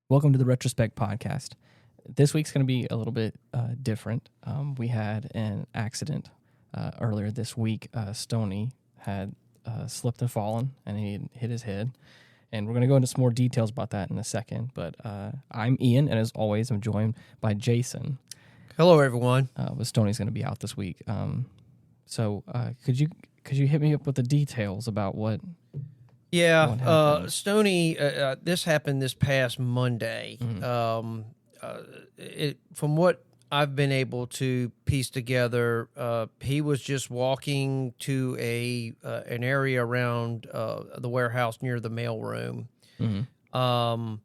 Welcome to the Retrospect podcast. This week's going to be a little bit different. We had an accident earlier this week. Stoney had slipped and fallen, and he hit his head. And we're going to go into some more details about that in a second. But I'm Ian, and as always, I'm joined by Jason. Hello, everyone. But Stoney's going to be out this week. So could you hit me up with the details about what? Yeah, Stoney. This happened this past Monday. Mm-hmm. From what I've been able to piece together, he was just walking to an area around the warehouse near the mailroom. Mm-hmm.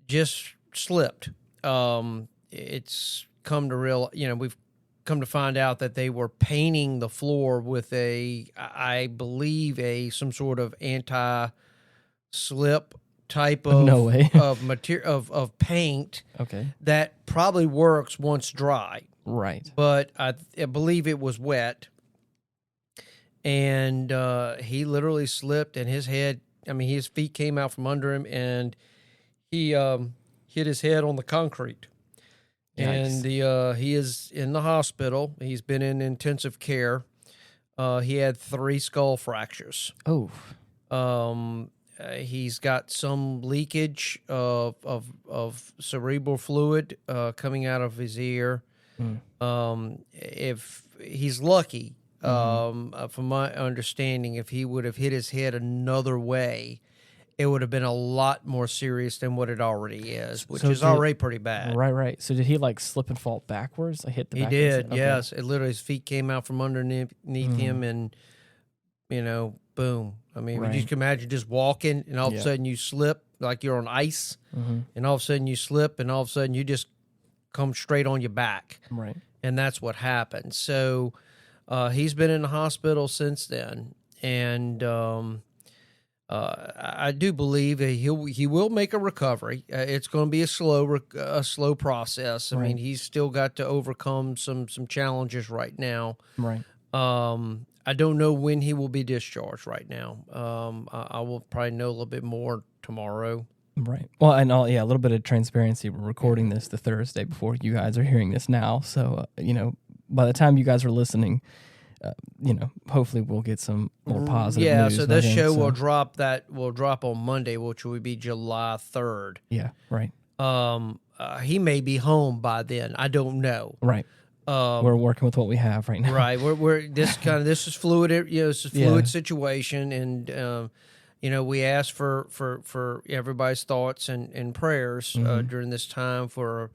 Just slipped. It's come to we've come to find out that they were painting the floor with I believe some sort of anti-slip type of No way. of material of paint. Okay. That probably works once dry. Right. But I believe it was wet, and he literally slipped, and his feet came out from under him, and he hit his head on the concrete. Yikes. And he is in the hospital. He's been in intensive care. He had 3 skull fractures. Oh. He's got some leakage of cerebral fluid coming out of his ear. If he's lucky, from my understanding, if he would have hit his head another way, it would have been a lot more serious than what it already is, which is already pretty bad. Right. So did he slip and fall backwards? Hit the He backwards? did, Okay. yes. It literally, his feet came out from underneath him, and, boom. I mean, Right. you can imagine just walking, and all of a sudden you slip like you're on ice, and all of a sudden you slip, and all of a sudden you just come straight on your back. Right. And that's what happened. So he's been in the hospital since then, and I do believe that he will make a recovery. It's going to be a slow process. I mean, he's still got to overcome some challenges right now. Right. I don't know when he will be discharged right now. I will probably know a little bit more tomorrow. Right. Well, and a little bit of transparency. We're recording this the Thursday before you guys are hearing this now. So, by the time you guys are listening, hopefully we'll get some more positive news. So this show will drop on Monday, which will be July 3rd. Yeah, right. He may be home by then. I don't know. Right. We're working with what we have right now. Right. We're this is fluid. It's a fluid situation, and we ask for everybody's thoughts and prayers during this time for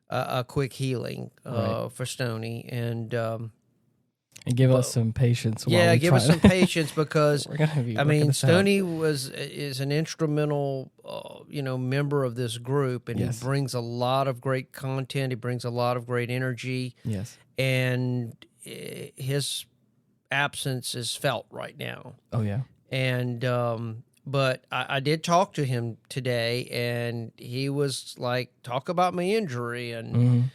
a quick healing for Stoney, and give us some patience. Give us some patience, because Stoney is an instrumental, member of this group, and he brings a lot of great content. He brings a lot of great energy. Yes, and his absence is felt right now. Oh yeah, and but I did talk to him today, and he was like, "Talk about my injury," and.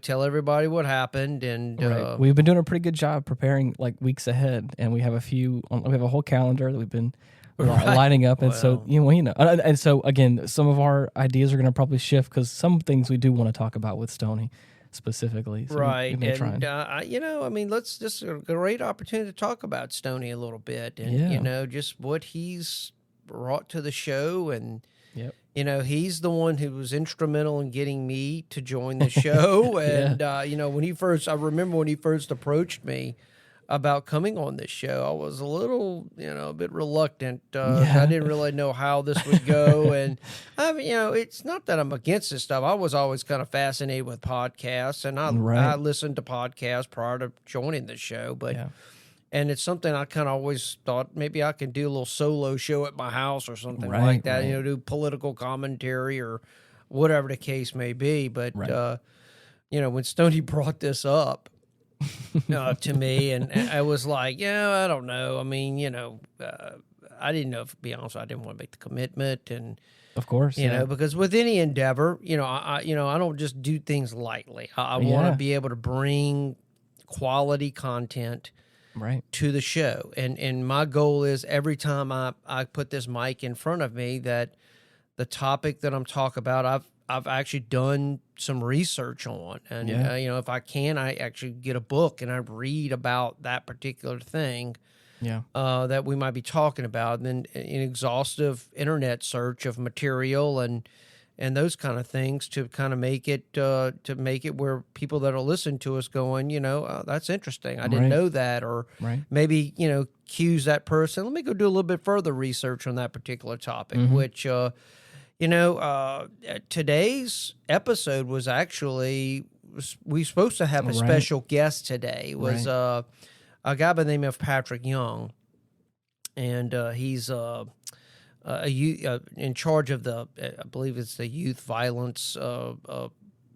Tell everybody what happened, and we've been doing a pretty good job preparing weeks ahead, and we have we have a whole calendar that we've been lining up, and so and so again, some of our ideas are going to probably shift because some things we do want to talk about with Stoney specifically, so right? Let's just a great opportunity to talk about Stoney a little bit, and just what he's brought to the show, and. Yep. He's the one who was instrumental in getting me to join the show. And, I remember when he first approached me about coming on this show, I was a little, a bit reluctant. I didn't really know how this would go. And, it's not that I'm against this stuff. I was always kind of fascinated with podcasts, and I listened to podcasts prior to joining the show. But and it's something I kind of always thought maybe I could do a little solo show at my house or something like that, do political commentary or whatever the case may be. But, when Stoney brought this up to me, and I was like, I don't know. I mean, I didn't know, to be honest, I didn't want to make the commitment. And, of course, because with any endeavor, I don't just do things lightly. I want to be able to bring quality content to the show. And my goal is every time I put this mic in front of me that the topic that I'm talking about, I've actually done some research on, and you know, if I can, I actually get a book and I read about that particular thing. Yeah. That we might be talking about, and then an exhaustive internet search of material and those kind of things to kind of make it where people that are listening to us going, you know, that's interesting. I didn't know that, or maybe, you know, cues that person. Let me go do a little bit further research on that particular topic, which, you know, today's episode was actually, we were supposed to have a special guest today. It was a guy by the name of Patrick Young, and he's in charge of the, I believe it's the youth violence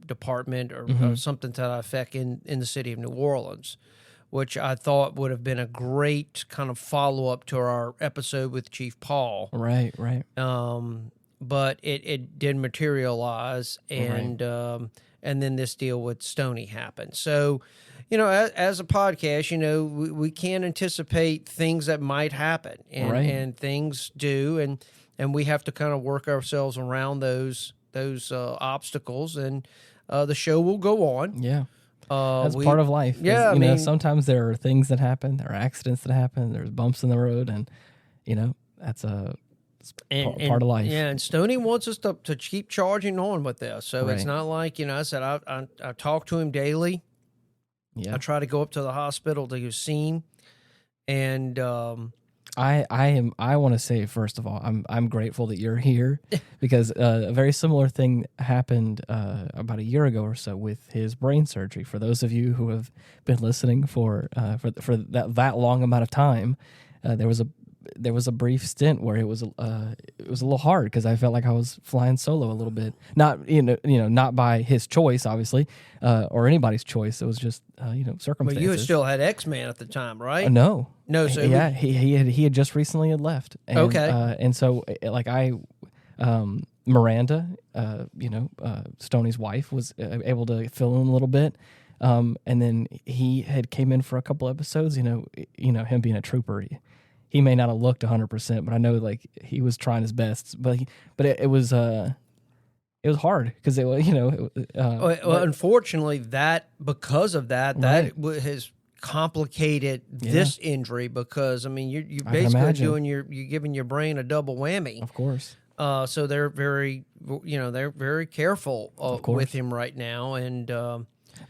department or something to that effect in the city of New Orleans, which I thought would have been a great kind of follow up to our episode with Chief Paul. Right. But it didn't materialize, and then this deal with Stoney happened. So, you know, as a podcast, you know, we can't anticipate things that might happen, and things do, and we have to kind of work ourselves around those obstacles, and the show will go on. Yeah, that's part of life. Yeah, you know, sometimes there are things that happen, there are accidents that happen, there's bumps in the road, and you know, that's part of life. Yeah, and Stoney wants us to keep charging on with this, so it's not like, you know, I said I talk to him daily. Yeah. I try to go up to the hospital to see him, and I want to say, first of all, I'm grateful that you're here, because a very similar thing happened about a year ago or so with his brain surgery. For those of you who have been listening for that long amount of time, there was a brief stint where it was a little hard, because I felt like I was flying solo a little bit. Not not by his choice, obviously, or anybody's choice. It was just circumstances. But you still had X-Man at the time, right? No. So yeah, he had just recently had left. And, okay. And so Miranda, Stoney's wife, was able to fill in a little bit. And then he had came in for a couple episodes. Him being a trooper. He may not have looked 100%, but I know like he was trying his best. But it was hard, because unfortunately, because of that has complicated this injury, because I mean you're basically you're giving your brain a double whammy. Of course. So they're very careful with him right now, and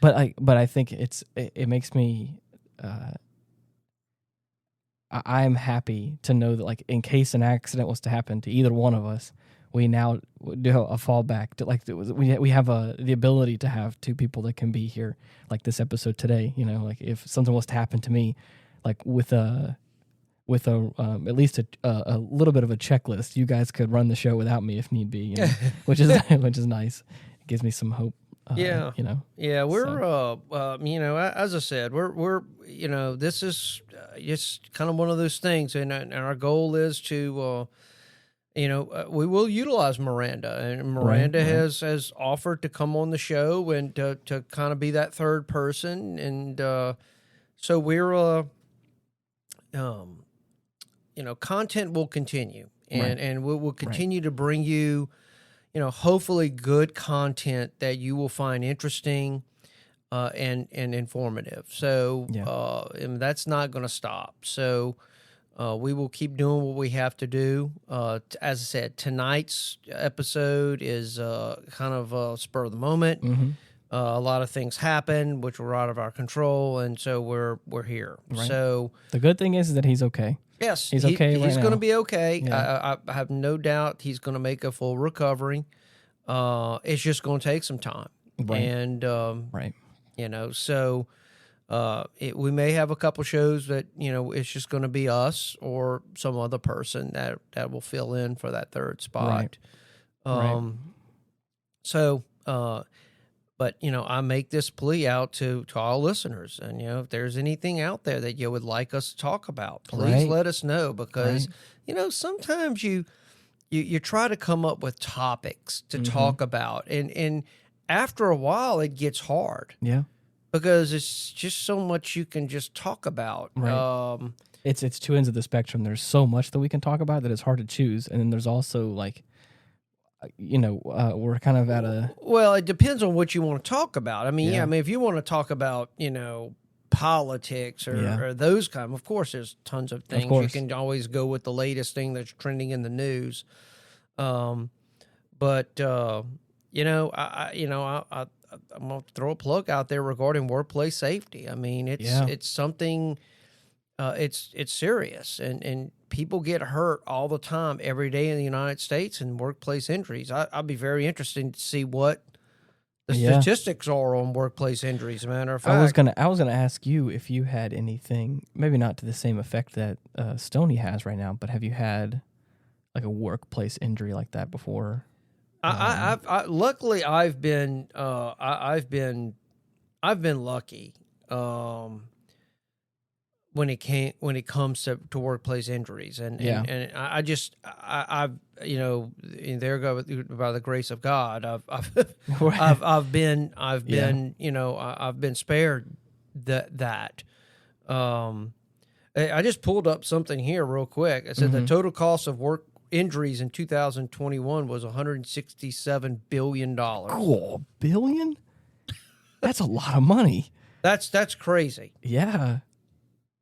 but I think it makes me. I'm happy to know that, like, in case an accident was to happen to either one of us, we now do a fallback to, we have the ability to have two people that can be here, like this episode today. You know, like if something was to happen to me, like with at least a little bit of a checklist, you guys could run the show without me if need be, which is nice. It gives me some hope. We're as I said, we're this is just kind of one of those things, and our goal is to we will utilize Miranda, and Miranda has offered to come on the show and to kind of be that third person, and so we're content will continue, and we'll continue to bring you hopefully good content that you will find interesting and informative. So and that's not going to stop. So we will keep doing what we have to do. As I said, tonight's episode is kind of spur of the moment. Mm-hmm. A lot of things happen which were out of our control, and so we're here. Right. So the good thing is that he's okay. Yes, he's okay. He's going to be okay. Yeah. I have no doubt he's going to make a full recovery. It's just going to take some time, and so we may have a couple shows that it's just going to be us or some other person that will fill in for that third spot. So, but I make this plea out to all listeners, and if there's anything out there that you would like us to talk about, please let us know, because sometimes you try to come up with topics to talk about, and after a while it gets hard. Yeah. Because it's just so much you can just talk about. Right. It's two ends of the spectrum. There's so much that we can talk about that it's hard to choose, and then there's also like we're kind of at a Well, it depends on what you want to talk about. I mean, Yeah. I mean, if you want to talk about, politics Yeah. or those kind, of course, there's tons of things. You course. can always go with the latest thing that's trending in the news. But I'm gonna throw a plug out there regarding workplace safety. I mean, it's something. It's serious, and people get hurt all the time, every day in the United States, in workplace injuries. I'd be very interested to see what the statistics are on workplace injuries. As a matter of fact, I was gonna ask you if you had anything, maybe not to the same effect that Stoney has right now, but have you had like a workplace injury like that before? Luckily I've been lucky. When it comes to workplace injuries, and I've and there go by the grace of God, I've been spared that. I just pulled up something here real quick. It said the total cost of work injuries in 2021 was $167 billion. Cool, billion? That's a lot of money. That's crazy. Yeah.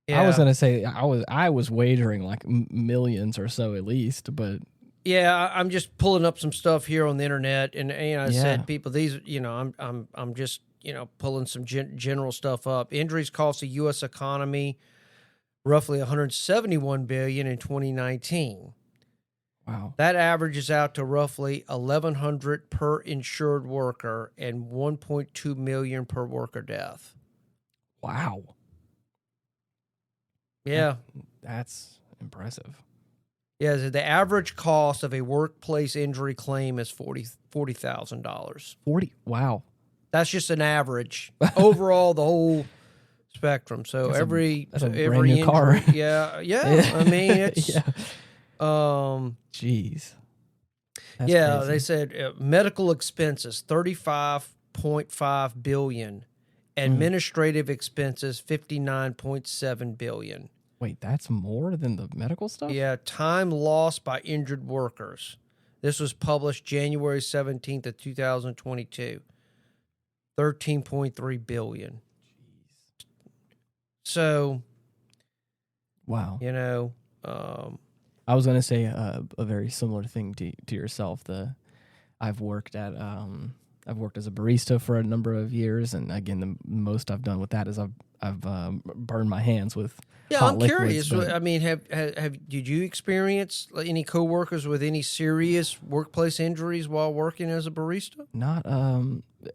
I was gonna say I was wagering like millions or so at least, but yeah, I'm just pulling up some stuff here on the internet, and I said, people, these, I'm just pulling some general stuff up. Injuries cost the U.S. economy roughly 171 billion in 2019. Wow, that averages out to roughly 1,100 per insured worker and 1.2 million per worker death. Wow. Yeah. That's impressive. Yeah, the average cost of a workplace injury claim is $40,000. 40. Wow. That's just an average overall, the whole spectrum. So that's every a brand every new injury, car. yeah. I mean, it's Jeez. That's yeah. crazy. They said medical expenses 35.5 billion, administrative expenses 59.7 billion. Wait, that's more than the medical stuff? Yeah, time lost by injured workers. This was published January 17th of 2022. 13.3 billion. So, wow. I was going to say a very similar thing to yourself. I've worked as a barista for a number of years, and again, the most I've done with that is I've burned my hands with hot liquids. Curious. I mean, did you experience any coworkers with any serious workplace injuries while working as a barista? Not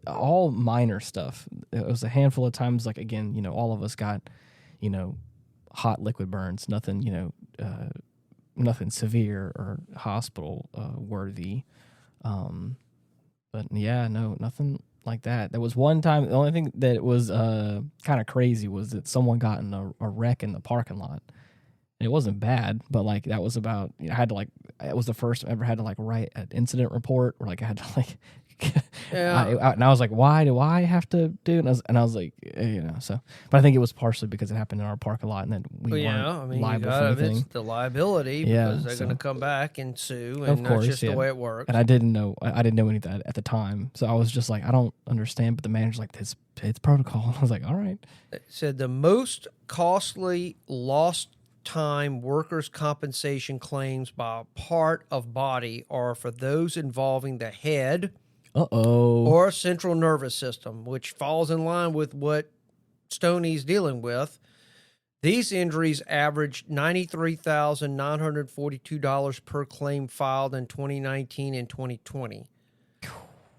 all minor stuff. It was a handful of times. Like again, all of us got hot liquid burns. Nothing nothing severe or hospital worthy. But yeah, no, nothing like that. There was one time, the only thing that was kind of crazy was that someone got in a wreck in the parking lot. And it wasn't bad, but like that was about, I had to it was the first I ever had to write an incident report, or I had to and I was like, why do I have to do it? And I was like, so, but I think it was partially because it happened in our parking lot, and then we weren't liable for anything. It's the liability, because they're going to come back and sue, and that's just the way it works. And I didn't know any of that at the time, so I was just like, I don't understand. But the manager's like, it's protocol. And I was like, all right. It said the most costly lost time workers' compensation claims by part of body are for those involving the head, or central nervous system, which falls in line with what Stoney's dealing with. These injuries averaged $93,942 per claim filed in 2019 and 2020.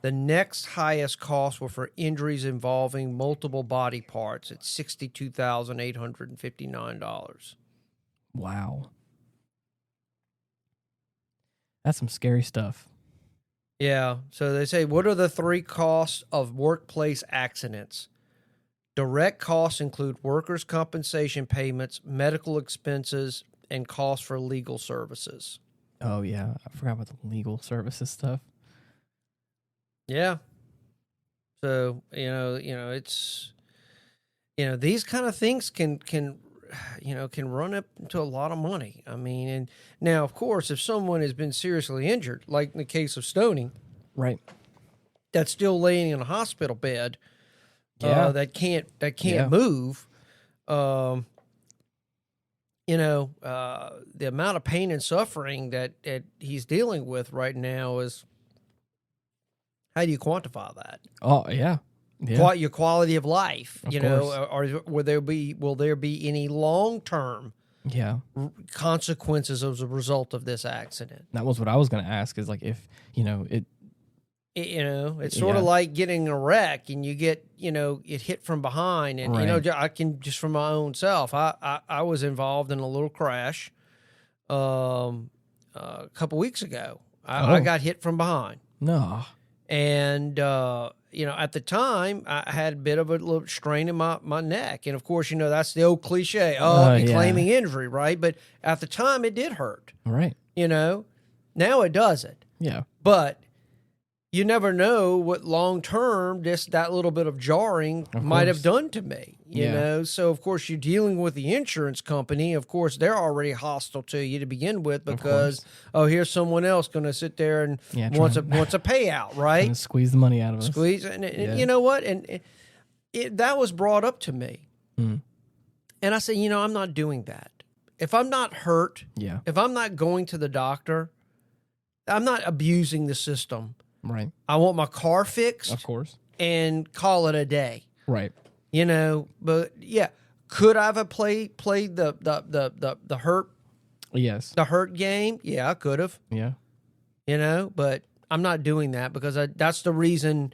The next highest costs were for injuries involving multiple body parts at $62,859. Wow. That's some scary stuff. Yeah. So they say, what are the three costs of workplace accidents? Direct costs include workers' compensation payments, medical expenses, and costs for legal services. Oh, yeah. I forgot about the legal services stuff. Yeah. So, it's, these kind of things can can run up to a lot of money. I mean, and now, of course, if someone has been seriously injured, like in the case of Stoney, Right. that's still laying in a hospital bed, Yeah. that can't Yeah. move, the amount of pain and suffering that he's dealing with right now is, how do you quantify that? Oh, yeah. Yeah. Your quality of life, Of or will there be any long-term Yeah. consequences as a result of this accident? That was what I was going to ask, is like, if, It's sort of like getting a wreck and you get, it hit from behind. And, Right. I can, just from my own self, I was involved in a little crash a couple weeks ago. I got hit from behind. No. And, at the time, I had a bit of a little strain in my neck. And, of course, that's the old cliche, you're claiming injury, right? But at the time, it did hurt. Right. Now it doesn't. Yeah. But you never know what long-term that little bit of jarring might have done to me, you know? So, of course, you're dealing with the insurance company. Of course, they're already hostile to you to begin with because, here's someone else going to sit there and wants a payout, right? And squeeze the money out of us. And you know what? And that was brought up to me. Mm. And I said, I'm not doing that. If I'm not hurt, if I'm not going to the doctor, I'm not abusing the system. Right. I want my car fixed, Of course. and call it a day. Right. But yeah, could I have played the hurt Yes. game? Yeah, I could have. Yeah. But I'm not doing that because that's the reason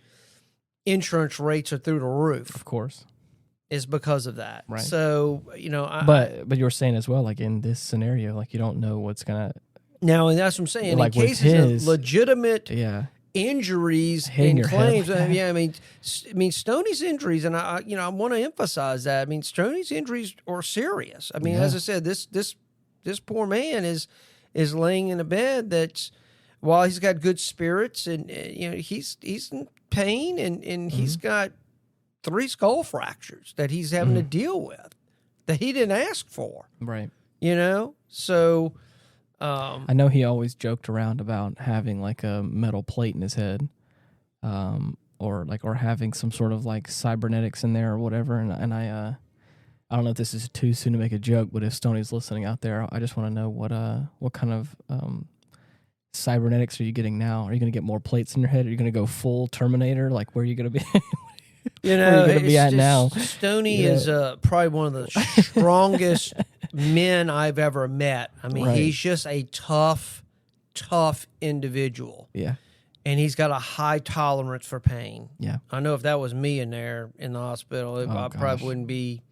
insurance rates are through the roof. Of course. Is because of that. Right. So but you were saying as well, like in this scenario, like you don't know what's gonna. Now, and that's what I'm saying. Like in with cases of legitimate. Yeah. Injuries Hitting and your claims. head like that. I mean, Stoney's injuries, and I want to emphasize that. I mean, Stoney's injuries are serious. I mean, as I said, this poor man is laying in a bed that's, while he's got good spirits and he's in pain and he's got 3 skull fractures that he's having to deal with that he didn't ask for. Right. So. I know he always joked around about having like a metal plate in his head, or having some sort of like cybernetics in there or whatever. And I don't know if this is too soon to make a joke, but if Stoney's listening out there, I just want to know what kind of cybernetics are you getting now? Are you going to get more plates in your head? Are you going to go full Terminator? Like, where are you going to be? Where are you going to be at now? Stoney is probably one of the strongest men I've ever met. I mean, he's just a tough individual. Yeah. And he's got a high tolerance for pain. Yeah. I know if that was me in there in the hospital, I probably wouldn't be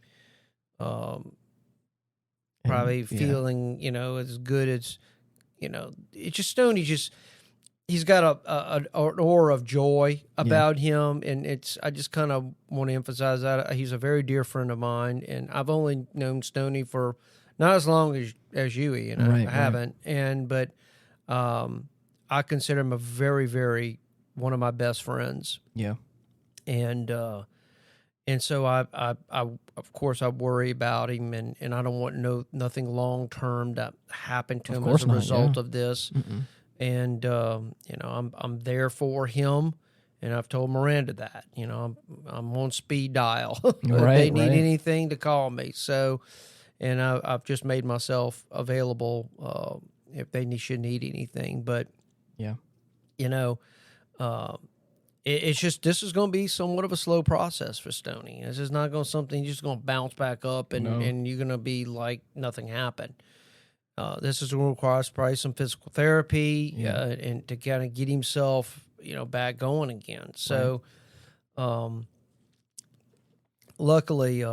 feeling, as good as, it's just Stoney he's got an aura of joy about him, and I just kind of want to emphasize that he's a very dear friend of mine, and I've only known Stoney for not as long as you, Ian. I haven't, but I consider him a very, very one of my best friends. Yeah, and so I of course I worry about him, and I don't want nothing long term to happen to him as a result of this. Mm-mm. And I'm there for him, and I've told Miranda that I'm on speed dial. If they need anything, to call me. So, and I've just made myself available if they should need anything. But it's just, this is going to be somewhat of a slow process for Stoney. This is not going to something you're just going to bounce back up and you're going to be like nothing happened. This is going to require probably some physical therapy and to kind of get himself, back going again. So, luckily,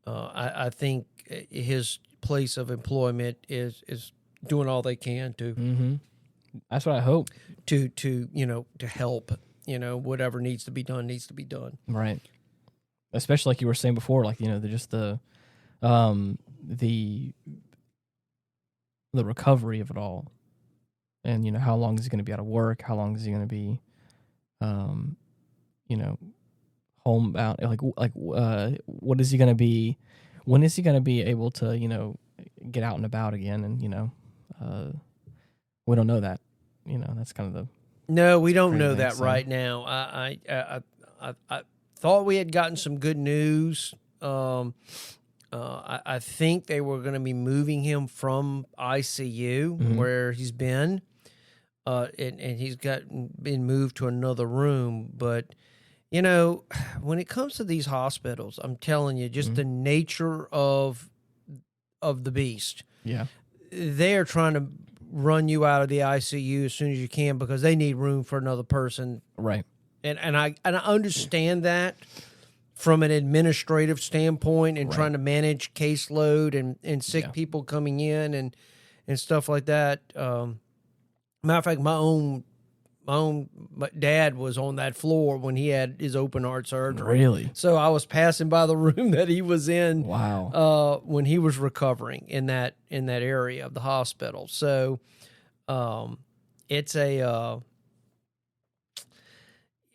I think his place of employment is doing all they can to. Mm-hmm. That's what I hope. To help. Whatever needs to be done needs to be done. Right. Especially like you were saying before, like the recovery of it all, and how long is he going to be out of work? How long is he going to be, homebound? Like what is he going to be When is he going to be able to, get out and about again? And, we don't know that. That's kind of the. No, we don't crazy know thing, that so. right now. I thought we had gotten some good news. I think they were going to be moving him from ICU where he's been, and he's been moved to another room. But when it comes to these hospitals, I'm telling you, just the nature of the beast. Yeah, they are trying to run you out of the ICU as soon as you can because they need room for another person. right. And I understand that from an administrative standpoint and trying to manage caseload and sick people coming in and stuff like that. Matter of fact, my dad was on that floor when he had his open heart surgery. Really? So I was passing by the room that he was in. Wow. When he was recovering in that area of the hospital. So, it's a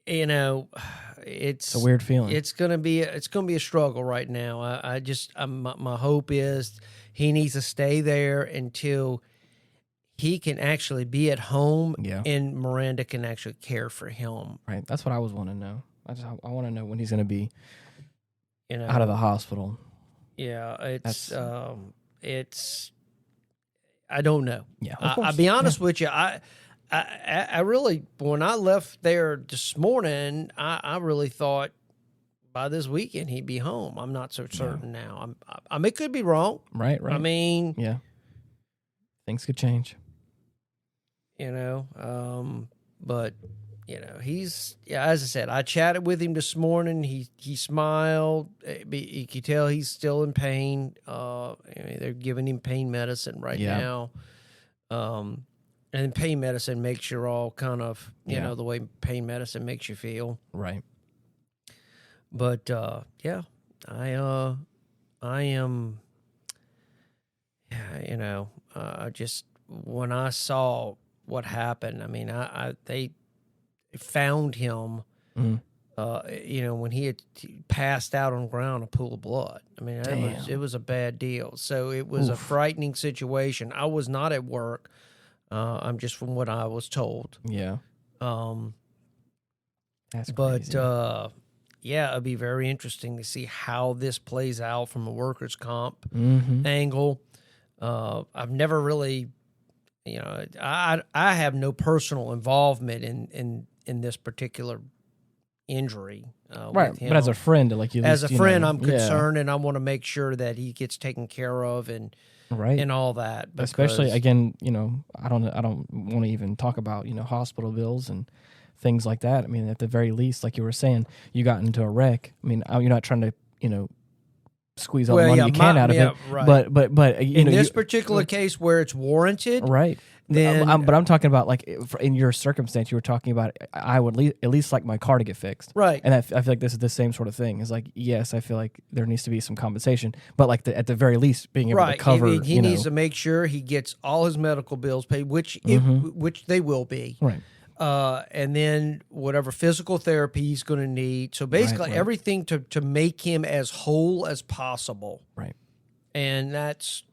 it's a weird feeling. It's gonna be a struggle right now. My hope is he needs to stay there until he can actually be at home, and Miranda can actually care for him. Right. That's what I was wanting to know. I want to know when he's going to be, out of the hospital. Yeah, it's. I don't know. Yeah, I'll be honest with you. I really, when I left there this morning, I really thought by this weekend he'd be home. I'm not so certain now. I mean, it could be wrong. Right. I mean, things could change. But he's as I said, I chatted with him this morning. He smiled. You can tell he's still in pain. They're giving him pain medicine right now. And pain medicine makes you all kind of, the way pain medicine makes you feel. Right. But, I am, just when I saw what happened, I mean, they found him, when he had passed out on the ground, a pool of blood. I mean, it was a bad deal. So it was a frightening situation. I was not at work. I'm just from what I was told. Yeah. That's crazy. But it'd be very interesting to see how this plays out from a workers' comp angle. I've never really, I have no personal involvement in this particular injury. Right, with him. But as a friend, I'm concerned, and I want to make sure that he gets taken care of and all that. Especially again, I don't want to even talk about hospital bills and things like that. I mean, at the very least, like you were saying, you got into a wreck. I mean, you're not trying to squeeze all the money you can out of it. Right. But in this particular case where it's warranted, right? Then, but I'm talking about like in your circumstance, you were talking about I would at least like my car to get fixed, right? And I feel like this is the same sort of thing. It's like, yes, I feel like there needs to be some compensation, but like at the very least, being able to cover. He needs to make sure he gets all his medical bills paid, which they will be, right? And then whatever physical therapy he's going to need. So basically, everything to make him as whole as possible, right? And that's.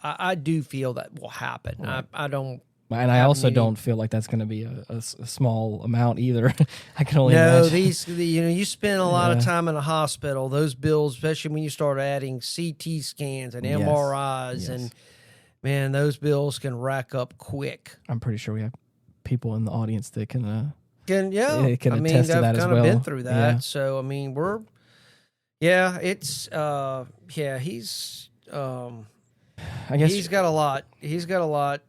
I do feel that will happen. Right. I don't. And I also don't feel like that's going to be a small amount either. I can only imagine. You spend a lot of time in a hospital. Those bills, especially when you start adding CT scans and MRIs, and man, those bills can rack up quick. I'm pretty sure we have people in the audience that can attest to that as well. I've been through that. Yeah. So I mean, he's. I guess he's got a lot. He's got a lot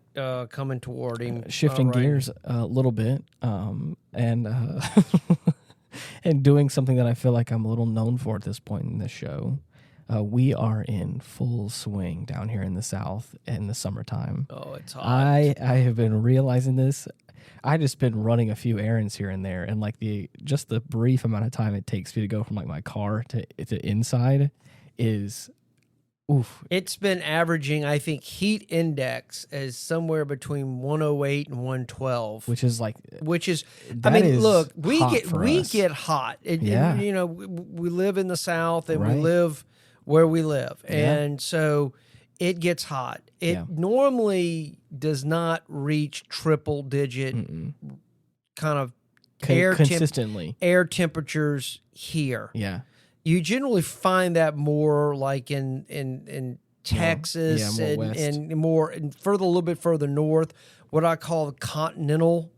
coming toward him. Shifting gears a little bit, and and doing something that I feel like I'm a little known for at this point in this show. We are in full swing down here in the South in the summertime. Oh, it's hot. I have been realizing this. I just been running a few errands here and there, and like the brief amount of time it takes me to go from like my car to inside is Oof. It's been averaging, I think, heat index is somewhere between 108 and 112, Which is like, which is, I that mean, is look, hot for we us. get hot. Yeah. And, you know, we live in the South and we Right. live where we live, Yeah. and so it gets hot. It Yeah. normally does not reach triple digit kind of Consistently. air temperatures here. Yeah. You generally find that more like in Texas more west. and more and further, a little bit further north, what I call the continental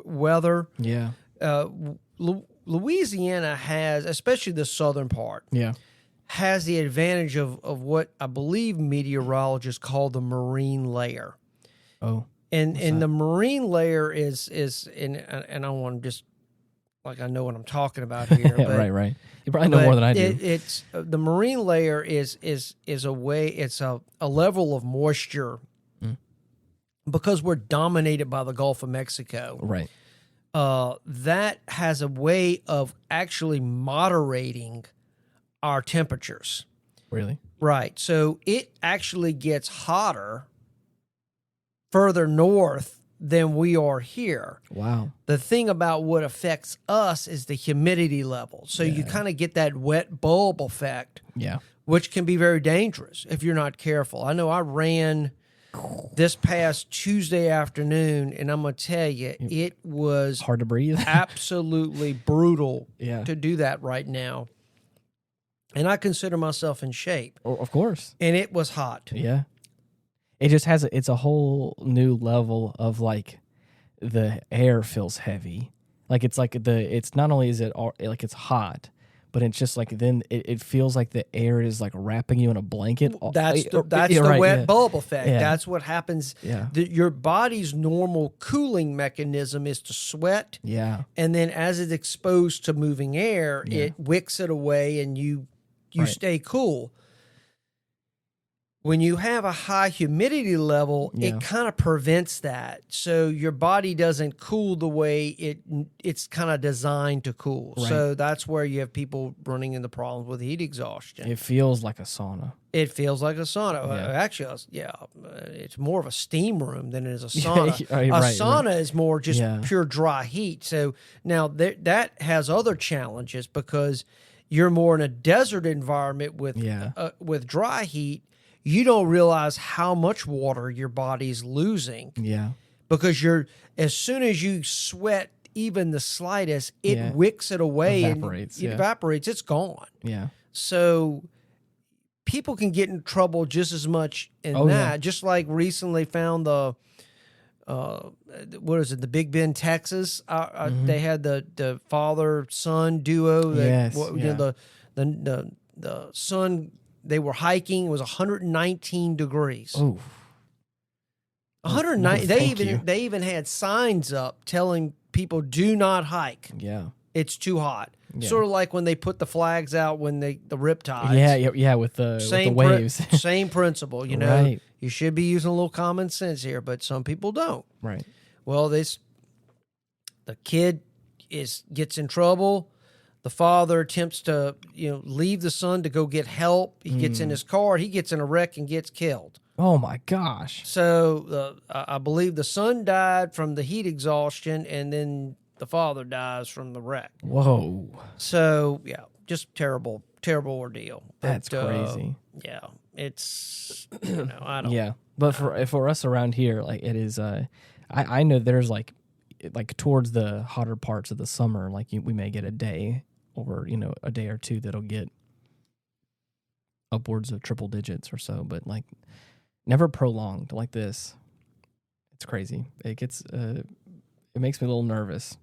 weather. Yeah. Louisiana has, especially the southern part, Yeah. has the advantage of what I believe meteorologists call the marine layer. Oh. And the marine layer is and I want to just, like, I know what I'm talking about here. But, right. You probably know more than I do. It's the marine layer is a way. It's a level of moisture because we're dominated by the Gulf of Mexico. Right. That has a way of actually moderating our temperatures. Really? Right. So it actually gets hotter further north than we are here. Wow. The thing about what affects us is the humidity level. So you kind of get that wet bulb effect, Yeah. which can be very dangerous if you're not careful. I know I ran this past Tuesday afternoon, and I'm going to tell you, it was Hard to breathe. absolutely brutal Yeah. to do that right now. And I consider myself in shape. Of course. And it was hot. Yeah. It just has it's a whole new level of, like, the air feels heavy. Like, it's like it's not only is it like it's hot, but it's just like then it feels like the air is like wrapping you in a blanket. That's the right, wet bulb effect. Yeah. That's what happens. Yeah. Your body's normal cooling mechanism is to sweat. Yeah. And then as it's exposed to moving air, it wicks it away and you Right. stay cool. When you have a high humidity level, it kind of prevents that. So your body doesn't cool the way it's kind of designed to cool. Right. So that's where you have people running into problems with heat exhaustion. It feels like a sauna. It feels like a sauna. Yeah. Actually, it's more of a steam room than it is a sauna. Right, a sauna is more just pure dry heat. So now that has other challenges because you're more in a desert environment with dry heat. You don't realize how much water your body's losing. Yeah. Because as soon as you sweat even the slightest, it wicks it away. Evaporates. And it evaporates. It's gone. Yeah. So people can get in trouble just as much in that. Yeah. Just like recently found the what is it? The Big Bend, Texas. They had the father-son duo. The son. They were hiking. It was 119 degrees. Oh. 109. They even had signs up telling people do not hike. Yeah. It's too hot. Yeah. Sort of like when they put the flags out when the riptides. Yeah, with the waves. Same principle, you know. Right. You should be using a little common sense here, but some people don't. Right. Well, the kid gets in trouble. The father attempts to, leave the son to go get help. He gets in his car. He gets in a wreck and gets killed. Oh, my gosh. So I believe the son died from the heat exhaustion, and then the father dies from the wreck. Whoa. So, yeah, just terrible ordeal. That's crazy. Yeah, it's, I don't. Yeah, but for us around here, like it is, I know there's like towards the hotter parts of the summer, like we may get a day or, a day or two that'll get upwards of triple digits or so, but like never prolonged like this. It's crazy. It gets, it makes me a little nervous,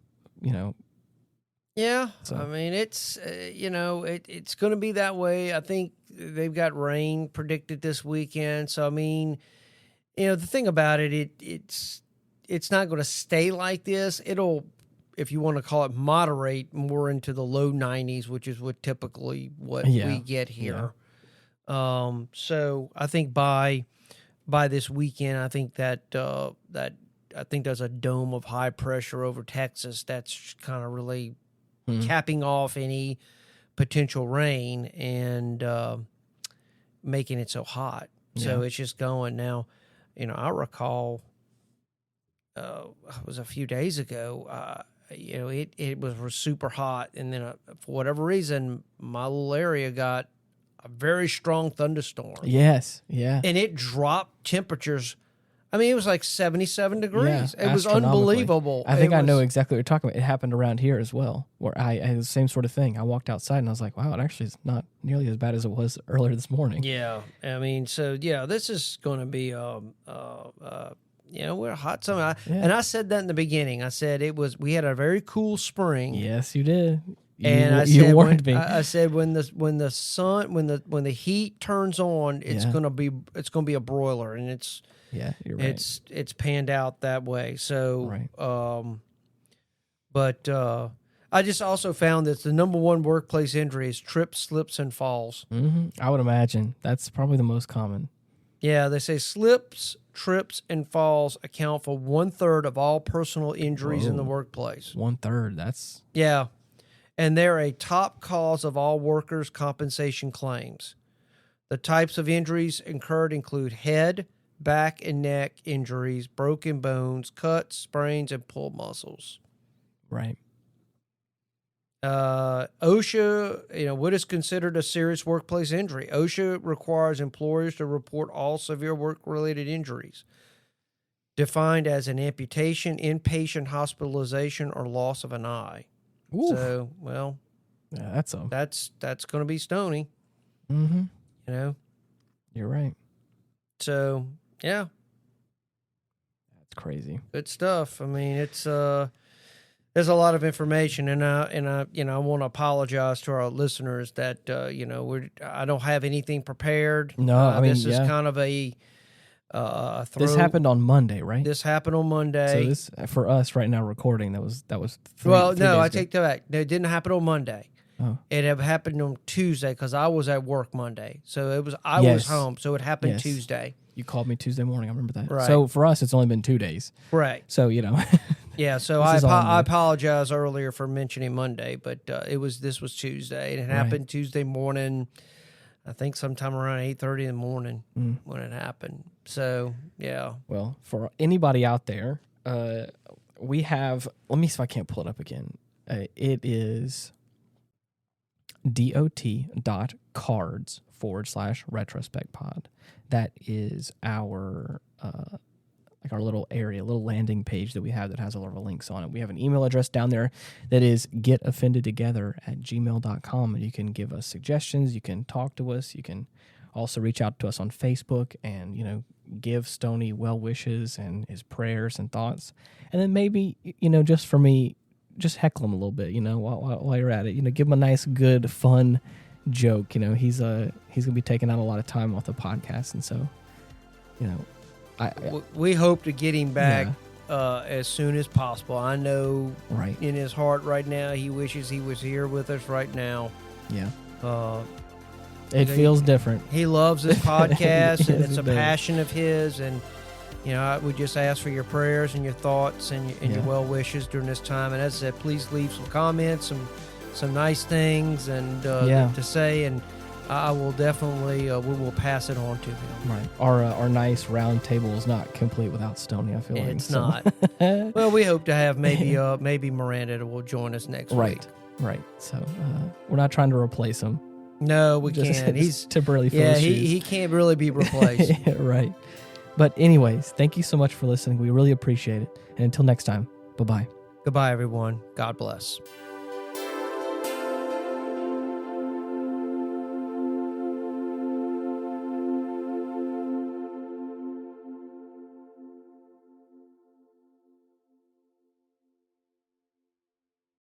Yeah, So. I mean, it's, it's going to be that way. I think they've got rain predicted this weekend. So, I mean, the thing about it's not going to stay like this. It'll, if you want to call it, moderate more into the low 90s, which is what we get here. Yeah. So I think by this weekend, I think that I think there's a dome of high pressure over Texas that's kind of really capping off any potential rain, and making it so hot. So it's just going now. I recall it was a few days ago. It was super hot, and then for whatever reason, my little area got a very strong thunderstorm. Yes, yeah, and it dropped temperatures. I mean, it was like 77 degrees. Yeah, it was unbelievable. I think I know exactly what you're talking about. It happened around here as well, where I had the same sort of thing. I walked outside and I was like, wow, it actually is not nearly as bad as it was earlier this morning. Yeah. I mean, so, this is going to be, we're a hot summer. And I said that in the beginning. I said we had a very cool spring. Yes, you did. You warned me. I said when the heat turns on, it's gonna be a broiler, and it's you're right. It's panned out that way. So, right. But I just also found that the number one workplace injury is trips, slips, and falls. Mm-hmm. I would imagine that's probably the most common. Yeah, they say slips, trips, and falls account for 1/3 of all personal injuries in the workplace. 1/3. That's and they're a top cause of all workers' compensation claims. The types of injuries incurred include head, back, and neck injuries, broken bones, cuts, sprains, and pull muscles. Right. OSHA, what is considered a serious workplace injury? OSHA requires employers to report all severe work-related injuries, defined as an amputation, inpatient hospitalization, or loss of an eye. Oof. So, that's going to be Stoney. Mm-hmm. You're right. So, that's crazy. Good stuff. I mean, it's there's a lot of information, and I want to apologize to our listeners that I don't have anything prepared. No, I mean, this is kind of a this happened on Monday, right? This happened on Monday. So this, for us right now recording, that was three no, days I ago. take that back. It didn't happen on Monday. Oh. It had happened on Tuesday because I was at work Monday. So I was home. So it happened Tuesday. You called me Tuesday morning. I remember that. Right. So for us, it's only been 2 days. Right. So Yeah. So I apologize earlier for mentioning Monday, but this was Tuesday, and it happened Tuesday morning. I think sometime around 8:30 in the morning when it happened. So yeah. Well, for anybody out there, we have. Let me see if I can't pull it up again. It is dot.cards/retrospect pod. That is our our little area, little landing page that we have that has a lot of links on it. We have an email address down there that is getoffendedtogether@gmail.com, and you can give us suggestions. You can talk to us. You can also reach out to us on Facebook and give Stoney well wishes and his prayers and thoughts. And then maybe just for me, just heckle him a little bit, while you're at it. Give him a nice, good, fun joke. He's gonna be taking out a lot of time off the podcast, and so we hope to get him back as soon as possible. I know in his heart right now he wishes he was here with us right now. Yeah. It feels different. He loves this podcast, and it's a passion of his, and I would just ask for your prayers and your thoughts and your well wishes during this time. And as I said, please leave some comments, some nice things and to say, and I will definitely we will pass it on to him. Right. Our nice round table is not complete without Stoney, I feel like. It's not. Well, we hope to have maybe Miranda will join us next week. Right. So we're not trying to replace him. No, we can't. He's temporarily fill his shoes. He can't really be replaced. Right. But anyways, thank you so much for listening. We really appreciate it. And until next time, bye-bye. Goodbye, everyone. God bless.